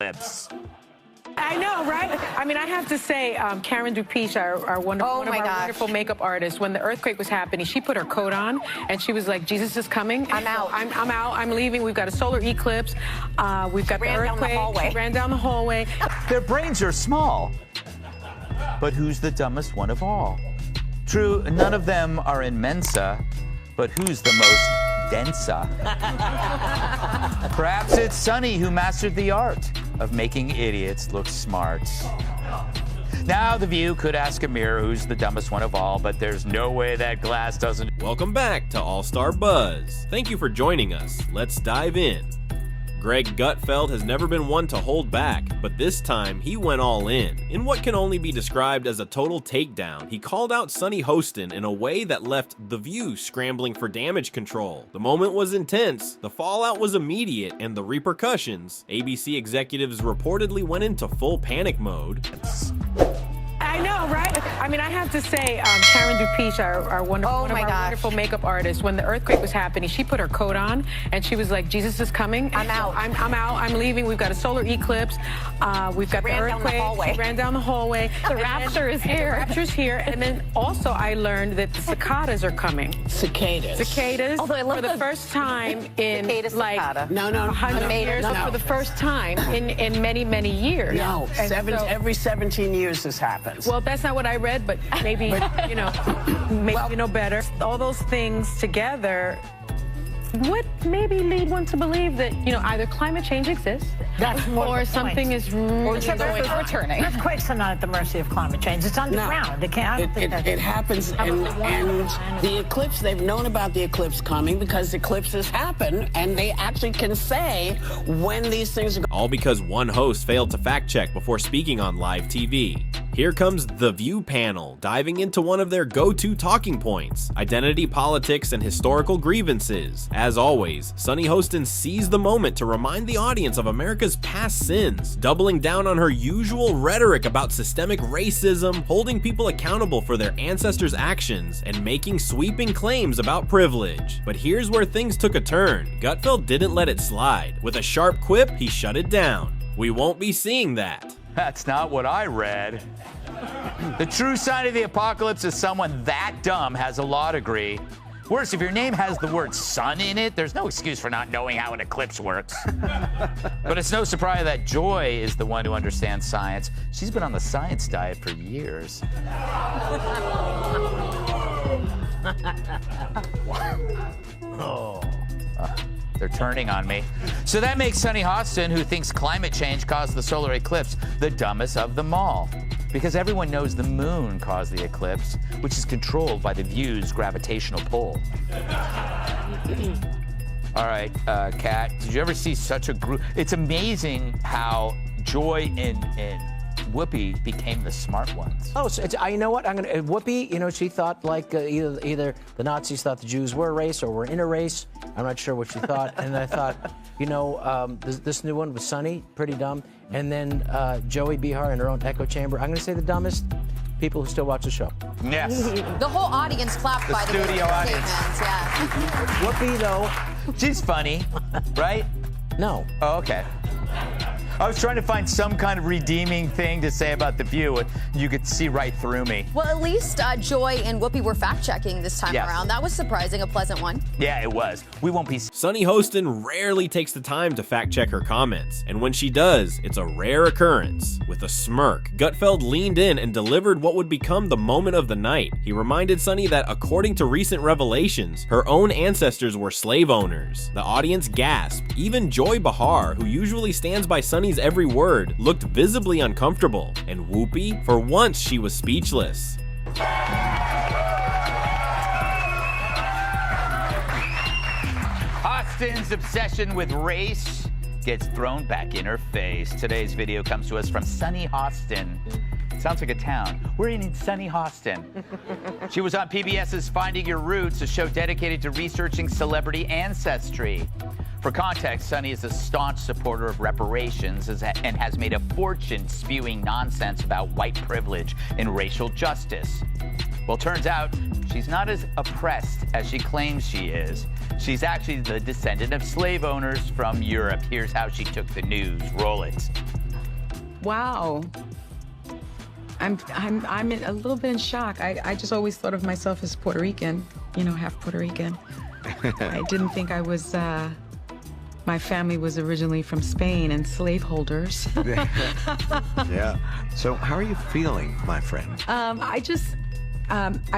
clips. I know, right? I mean, I have to say, Karen Dupiche, our one of our wonderful makeup artists, when the earthquake was happening, she put her coat on, and she was like, Jesus is coming. I'm out. I'm out. I'm leaving. We've got a solar eclipse. We've got the earthquake. She ran down the hallway. Their brains are small. But who's the dumbest one of all? True, none of them are in Mensa, but who's the most densa? Perhaps it's Sunny who mastered the art of making idiots look smart. Now The View could ask a mirror who's the dumbest one of all, but there's no way that glass doesn't. Welcome back to All-Star Buzz. Thank you for joining us. Let's dive in. Greg Gutfeld has never been one to hold back, but this time he went all in. In what can only be described as a total takedown, he called out Sunny Hostin in a way that left The View scrambling for damage control. The moment was intense, the fallout was immediate, and the repercussions. ABC executives reportedly went into full panic mode. I know, right? I mean, I have to say, Karen Dupiche, our one of our wonderful makeup artists, when the earthquake was happening, she put her coat on, and she was like, Jesus is coming. I'm out. I'm out. I'm leaving. We've got a solar eclipse. We've got the earthquake. She ran down the hallway. The rapture is here. The rapture's here. And then also I learned that the cicadas are coming. Cicadas. Cicadas. Although I love for the first time in like No, 100 years. For the first time in many, many years. No, every 17 years this happens. Well, that's not what I read, but maybe, you know, maybe you know better. All those things together would maybe lead one to believe that, you know, either climate change exists or something is really going on. returning. Earthquakes are not at the mercy of climate change. It's underground. No, it can't. It happens, and the eclipse, they've known about the eclipse coming because eclipses happen, and they actually can say when these things are going. All because one host failed to fact check before speaking on live TV. Here comes The View panel, diving into one of their go-to talking points, identity politics and historical grievances. As always, Sunny Hostin seized the moment to remind the audience of America's past sins, doubling down on her usual rhetoric about systemic racism, holding people accountable for their ancestors' actions, and making sweeping claims about privilege. But here's where things took a turn. Gutfeld didn't let it slide. With a sharp quip, he shut it down. We won't be seeing that. That's not what I read. The true sign of the apocalypse is someone that dumb has a law degree. Worse, if your name has the word sun in it, there's no excuse for not knowing how an eclipse works. But it's no surprise that Joy is the one who understands science. She's been on the science diet for years. They're turning on me. So that makes Sunny Hostin, who thinks climate change caused the solar eclipse, the dumbest of them all. Because everyone knows the moon caused the eclipse, which is controlled by the View's gravitational pull. All right, Kat, did you ever see such a group? It's amazing how Joy and Whoopi became the smart ones. Oh, so you know what? Whoopi, you know, she thought like either the Nazis thought the Jews were a race or were in a race. I'm not sure what she thought. And I thought, you know, this new one was Sunny, pretty dumb. And then Joey Behar in her own echo chamber. I'm going to say the dumbest people who still watch the show. Yes. The whole audience clapped by the studio audience. Yeah. Whoopi, though. She's funny, right? No. Oh, okay. I was trying to find some kind of redeeming thing to say about The View, and you could see right through me. Well, at least Joy and Whoopi were fact-checking this time around. That was surprising, a pleasant one. Yeah, it was. We won't be... Sunny Hostin rarely takes the time to fact-check her comments, and when she does, it's a rare occurrence. With a smirk, Gutfeld leaned in and delivered what would become the moment of the night. He reminded Sunny that according to recent revelations, her own ancestors were slave owners. The audience gasped. Even Joy Behar, who usually stands by Sunny's every word, looked visibly uncomfortable. And Whoopi, for once, she was speechless. Hostin's obsession with race gets thrown back in her face. Today's video comes to us from Sunny Hostin. Sounds like a town. We're in Sunny Hostin. She was on PBS's Finding Your Roots, a show dedicated to researching celebrity ancestry. For context, Sunny is a staunch supporter of reparations and has made a fortune spewing nonsense about white privilege and racial justice. Well, turns out she's not as oppressed as she claims she is. She's actually the descendant of slave owners from Europe. Here's how she took the news. Roll it. Wow. I'm a little bit in shock. I just always thought of myself as Puerto Rican, you know, half Puerto Rican. I didn't think I was, my family was originally from Spain and slaveholders. Yeah. So how are you feeling, my friend? I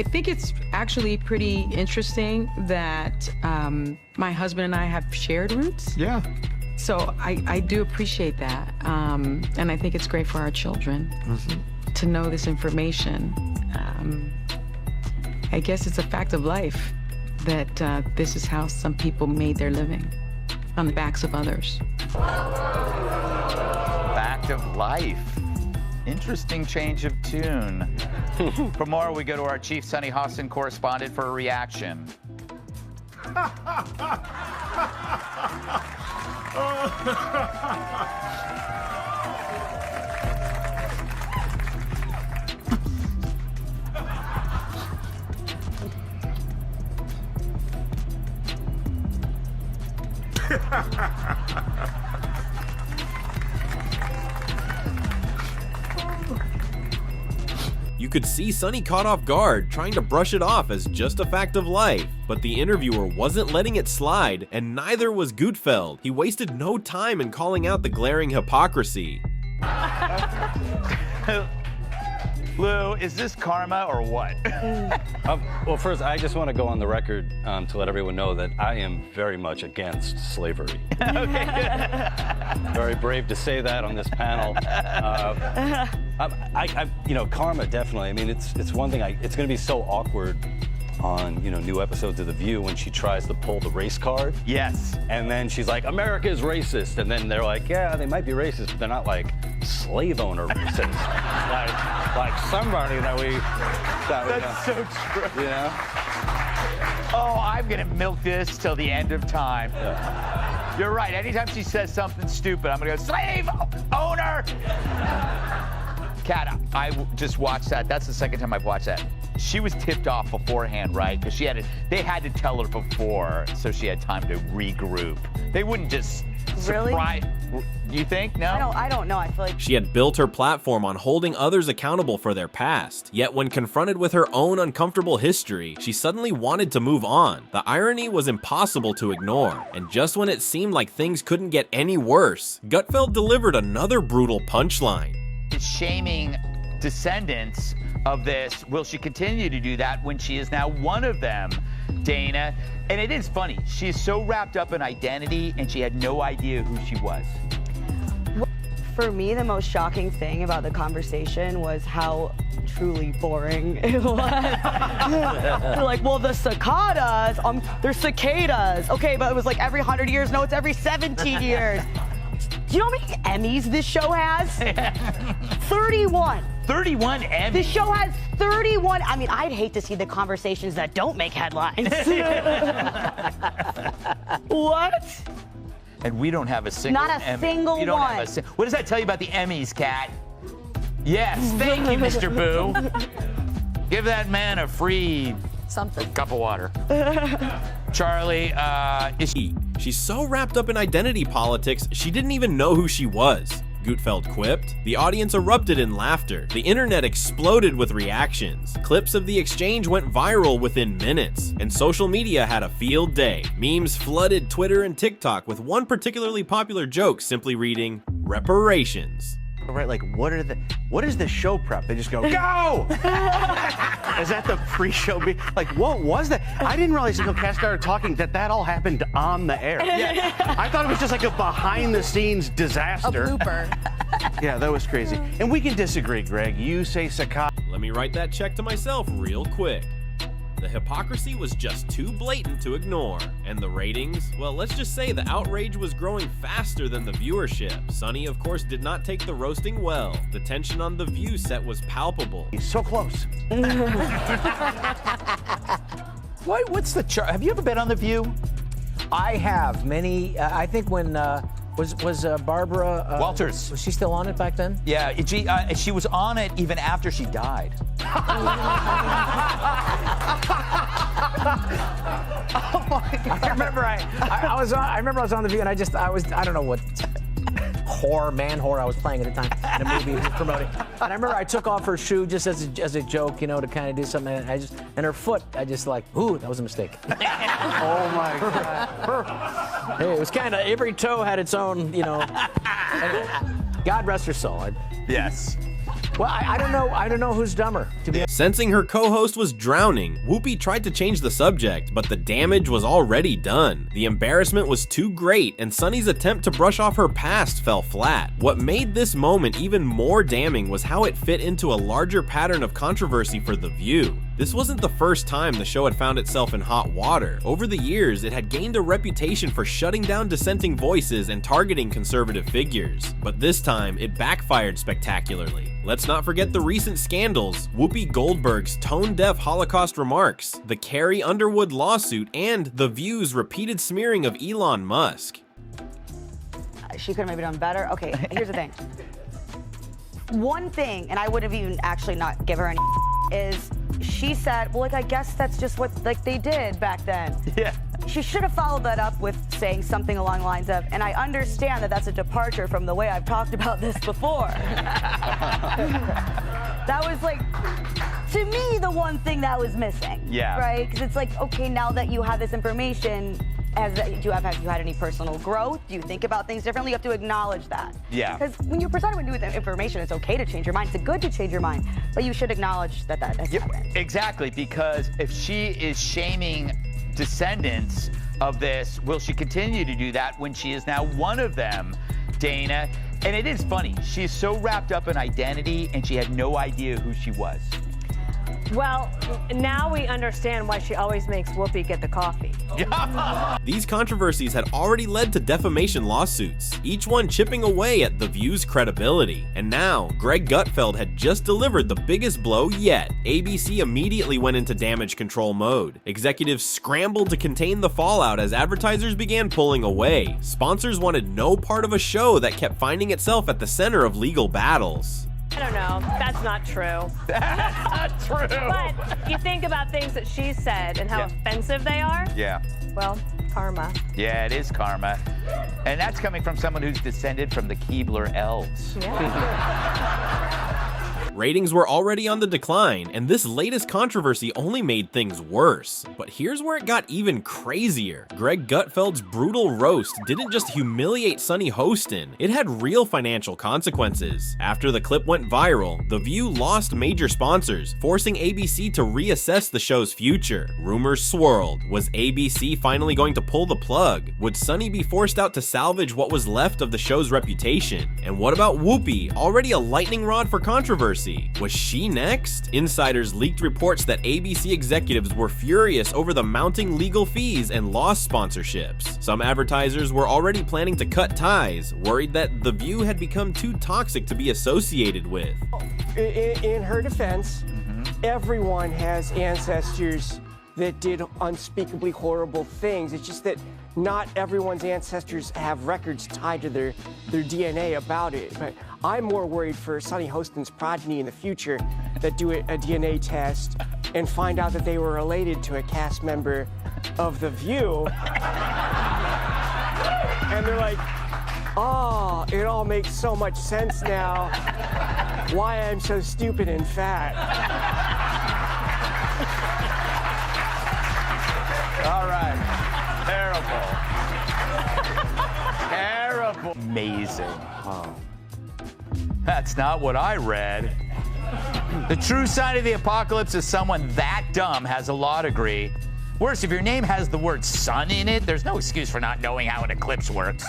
think it's actually pretty interesting that my husband and I have shared roots. Yeah. So I do appreciate that. And I think it's great for our children to know this information. I guess it's a fact of life that this is how some people made their living, on the backs of others. Fact of life. Interesting change of tune. For more, we go to our chief Sunny Hostin correspondent for a reaction. You could see Sunny caught off guard, trying to brush it off as just a fact of life. But the interviewer wasn't letting it slide, and neither was Gutfeld. He wasted no time in calling out the glaring hypocrisy. Lou, is this karma or what? Well, first, I just want to go on the record to let everyone know that I am very much against slavery. Very brave to say that on this panel. You know, karma, definitely. I mean, it's one thing. It's going to be so awkward on, you know, new episodes of The View when she tries to pull the race card. Yes. And then she's like, America is racist. And then they're like, yeah, they might be racist, but they're not like slave owner racist. like somebody that we... That's so true. You know? Oh, I'm going to milk this till the end of time. Yeah. You're right. Anytime she says something stupid, I'm going to go, slave owner! Kat, I just watched that. That's the second time I've watched that. She was tipped off beforehand, right? Because they had to tell her before, so she had time to regroup. They wouldn't just surprise. You think? No? I don't know. I feel like She had built her platform on holding others accountable for their past. Yet when confronted with her own uncomfortable history, she suddenly wanted to move on. The irony was impossible to ignore. And just when it seemed like things couldn't get any worse, Gutfeld delivered another brutal punchline. Shaming descendants of this. Will she continue to do that when she is now one of them, Dana? And it is funny. She is so wrapped up in identity, and she had no idea who she was. for me, the most shocking thing about the conversation was how truly boring it was. They're like, well, the cicadas, they're cicadas. Okay, but it was like every 100 years. No, it's every 17 years. Do you know how many Emmys this show has? 31. 31 Emmys? This show has 31. I mean, I'd hate to see the conversations that don't make headlines. What? And we don't have a single Not a Emmy. single You don't one. Have what does that tell you about the Emmys, Kat? Yes, thank you, Mr. Boo. Give that man a free cup of water. Charlie, She's so wrapped up in identity politics, she didn't even know who she was. Gutfeld quipped. The audience erupted in laughter. The internet exploded with reactions. Clips of the exchange went viral within minutes, and social media had a field day. Memes flooded Twitter and TikTok with one particularly popular joke simply reading, reparations. Right, like what is the show prep? They just go, go! Is that the pre-show? Like, what was that? I didn't realize until Kat started talking that all happened on the air. Yeah. I thought it was just like a behind-the-scenes disaster. A blooper. Yeah, that was crazy. And we can disagree, Greg. You say cicada. Let me write that check to myself real quick. The hypocrisy was just too blatant to ignore. And the ratings? Well, let's just say the outrage was growing faster than the viewership. Sunny, of course, did not take the roasting well. The tension on the View set was palpable. He's so close. What's the chart? Have you ever been on The View? I have many. I think when was Barbara Walters? Was she still on it back then? Yeah, she was on it even after she died. Oh my God. I remember I was on The View, and I don't know what man whore I was playing at the time in a movie he was promoting. And I remember I took off her shoe just as a joke, you know, to kind of do something. And her foot, I just like, ooh, that was a mistake. Oh my God. Hey, it was kind of, every toe had its own, you know. God rest her soul. Yes. Well, I don't know who's dumber, to be honest. Sensing her co-host was drowning, Whoopi tried to change the subject, but the damage was already done. The embarrassment was too great, and Sunny's attempt to brush off her past fell flat. What made this moment even more damning was how it fit into a larger pattern of controversy for The View. This wasn't the first time the show had found itself in hot water. Over the years, it had gained a reputation for shutting down dissenting voices and targeting conservative figures. But this time, it backfired spectacularly. Let's not forget the recent scandals, Whoopi Goldberg's tone-deaf Holocaust remarks, the Carrie Underwood lawsuit, and The View's repeated smearing of Elon Musk. She could have maybe done better. Okay, here's the thing. One thing, and I would have even actually not give her any is she said, well, like, I guess that's just what, like, they did back then. Yeah. She should have followed that up with saying something along the lines of, and I understand that that's a departure from the way I've talked about this before. That was, like, to me, the one thing that was missing. Yeah. Right? Because it's like, okay, now that you have this information, have you had any personal growth? Do you think about things differently? You have to acknowledge that. Yeah. Because when you're presented with new information, it's okay to change your mind. It's good to change your mind, but you should acknowledge that has happened. Exactly, because if she is shaming descendants of this, will she continue to do that when she is now one of them, Dana? And it is funny, she's so wrapped up in identity and she had no idea who she was. Well, now we understand why she always makes Whoopi get the coffee. These controversies had already led to defamation lawsuits, each one chipping away at The View's credibility. And now, Greg Gutfeld had just delivered the biggest blow yet. ABC immediately went into damage control mode. Executives scrambled to contain the fallout as advertisers began pulling away. Sponsors wanted no part of a show that kept finding itself at the center of legal battles. I don't know. That's not true. That's not true. But you think about things that she said and how offensive they are. Yeah. Well, karma. Yeah, it is karma. And that's coming from someone who's descended from the Keebler elves. Yeah. Ratings were already on the decline, and this latest controversy only made things worse. But here's where it got even crazier. Greg Gutfeld's brutal roast didn't just humiliate Sunny Hostin, it had real financial consequences. After the clip went viral, The View lost major sponsors, forcing ABC to reassess the show's future. Rumors swirled. Was ABC finally going to pull the plug? Would Sunny be forced out to salvage what was left of the show's reputation? And what about Whoopi, already a lightning rod for controversy? Was she next? Insiders leaked reports that ABC executives were furious over the mounting legal fees and lost sponsorships. Some advertisers were already planning to cut ties, worried that The View had become too toxic to be associated with. In her defense, everyone has ancestors that did unspeakably horrible things. It's just that not everyone's ancestors have records tied to their DNA about it. But I'm more worried for Sunny Hostin's progeny in the future that do a DNA test and find out that they were related to a cast member of The View. And they're like, oh, it all makes so much sense now why I'm so stupid and fat. All right. Terrible. Terrible. Amazing. Oh. That's not what I read. The true sign of the apocalypse is someone that dumb has a law degree. Worse, if your name has the word sun in it, there's no excuse for not knowing how an eclipse works.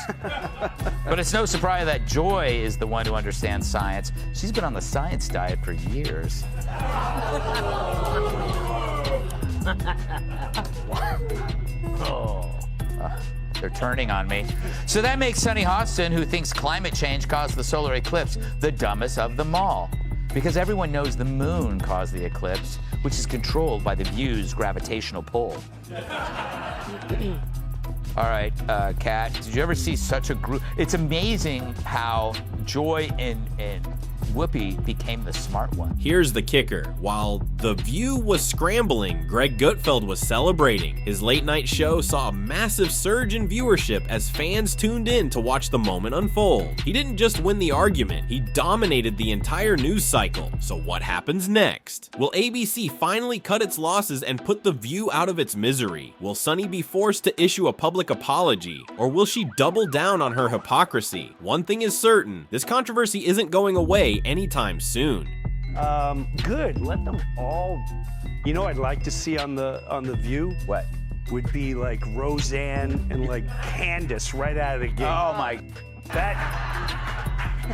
But it's no surprise that Joy is the one who understands science. She's been on the science diet for years. They're turning on me. So that makes Sunny Hostin, who thinks climate change caused the solar eclipse, the dumbest of them all. Because everyone knows the moon caused the eclipse, which is controlled by The View's gravitational pull. All right, Kat, did you ever see such a group? It's amazing how Joy and Whoopi became the smart one. Here's the kicker. While The View was scrambling, Greg Gutfeld was celebrating. His late night show saw a massive surge in viewership as fans tuned in to watch the moment unfold. He didn't just win the argument, he dominated the entire news cycle. So what happens next? Will ABC finally cut its losses and put The View out of its misery? Will Sunny be forced to issue a public apology? Or will she double down on her hypocrisy? One thing is certain, this controversy isn't going away anytime soon. Good. Let them all. You know, I'd like to see on the View. What? Would be like Roseanne and like Candace right out of the gate. Oh my. That.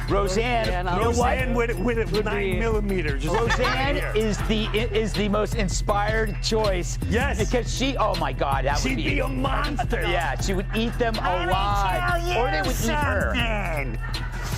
Roseanne, you know what? Roseanne with a 9mm. Just Roseanne is the most inspired choice. Yes. Because she, oh my God, that would be a monster. Yeah, she would eat them alive. Or they would eat her.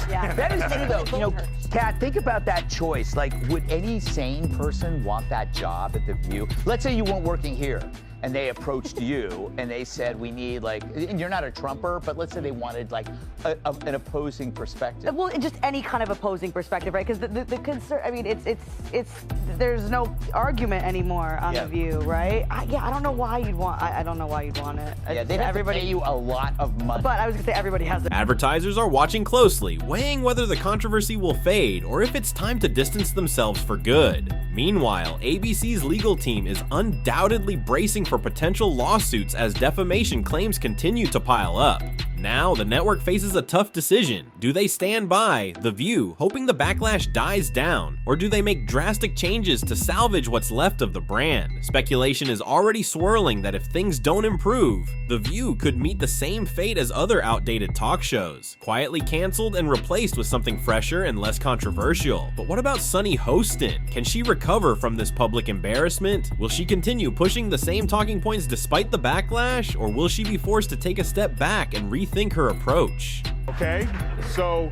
Yeah. That is true though. You know, Kat, think about that choice. Like, would any sane person want that job at The View? Let's say you weren't working here and they approached you and they said, we need like, and you're not a Trumper, but let's say they wanted like an opposing perspective. Well, just any kind of opposing perspective, right? Because the concern, I mean, it's there's no argument anymore on The View, right? I don't know why you'd want, I don't know why you'd want it. Yeah, they'd have to pay you a lot of money. But I was gonna say everybody has it. Advertisers are watching closely, weighing whether the controversy will fade or if it's time to distance themselves for good. Meanwhile, ABC's legal team is undoubtedly bracing for potential lawsuits as defamation claims continue to pile up. Now, the network faces a tough decision. Do they stand by The View, hoping the backlash dies down, or do they make drastic changes to salvage what's left of the brand? Speculation is already swirling that if things don't improve, The View could meet the same fate as other outdated talk shows, quietly canceled and replaced with something fresher and less controversial. But what about Sunny Hostin? Can she recover from this public embarrassment? Will she continue pushing the same talking points despite the backlash, or will she be forced to take a step back and rethink her approach? Okay, so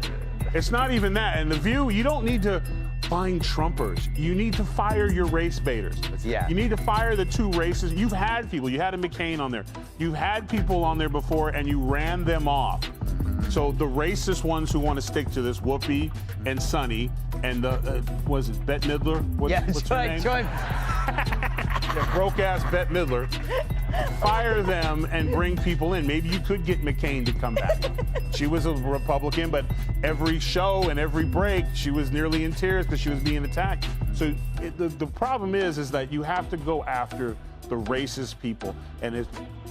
it's not even that. In The View, you don't need to find Trumpers. You need to fire your race baiters. Yeah. You need to fire the two races. You've had people. You had a McCain on there. You've had people on there before, and you ran them off. So the racist ones who want to stick to this, Whoopi and Sunny, and the, was it Bette Midler? What's her name? The broke-ass Bette Midler. Fire them and bring people in. Maybe you could get McCain to come back. She was a Republican, but every show and every break, she was nearly in tears because she was being attacked. So the problem is that you have to go after the racist people. And if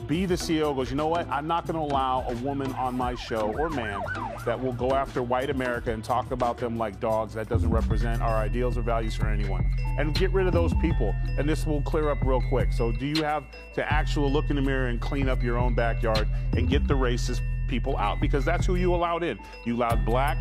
the CEO goes, you know what, I'm not going to allow a woman on my show, or man, that will go after white America and talk about them like dogs. That doesn't represent our ideals or values for anyone. And get rid of those people, and this will clear up real quick. So do you have to actually look in the mirror and clean up your own backyard and get the racist people out? Because that's who you allowed in. You allowed black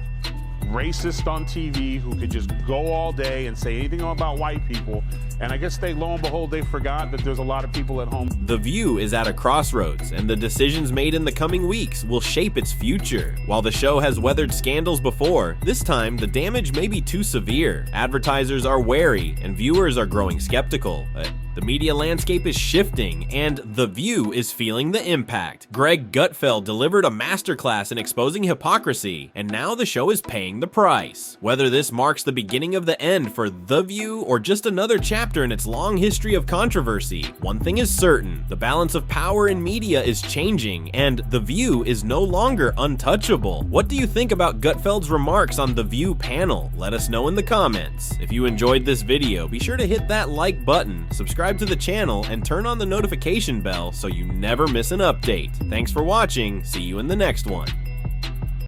racist on TV who could just go all day and say anything about white people. And I guess lo and behold, they forgot that there's a lot of people at home. The View is at a crossroads, and the decisions made in the coming weeks will shape its future. While the show has weathered scandals before, this time the damage may be too severe. Advertisers are wary, and viewers are growing skeptical. The media landscape is shifting, and The View is feeling the impact. Greg Gutfeld delivered a masterclass in exposing hypocrisy, and now the show is paying the price. Whether this marks the beginning of the end for The View or just another chapter in its long history of controversy, one thing is certain: the balance of power in media is changing, and The View is no longer untouchable. What do you think about Gutfeld's remarks on The View panel? Let us know in the comments. If you enjoyed this video, be sure to hit that like button, subscribe to the channel, and turn on the notification bell so you never miss an update. Thanks for watching. See you in the next one.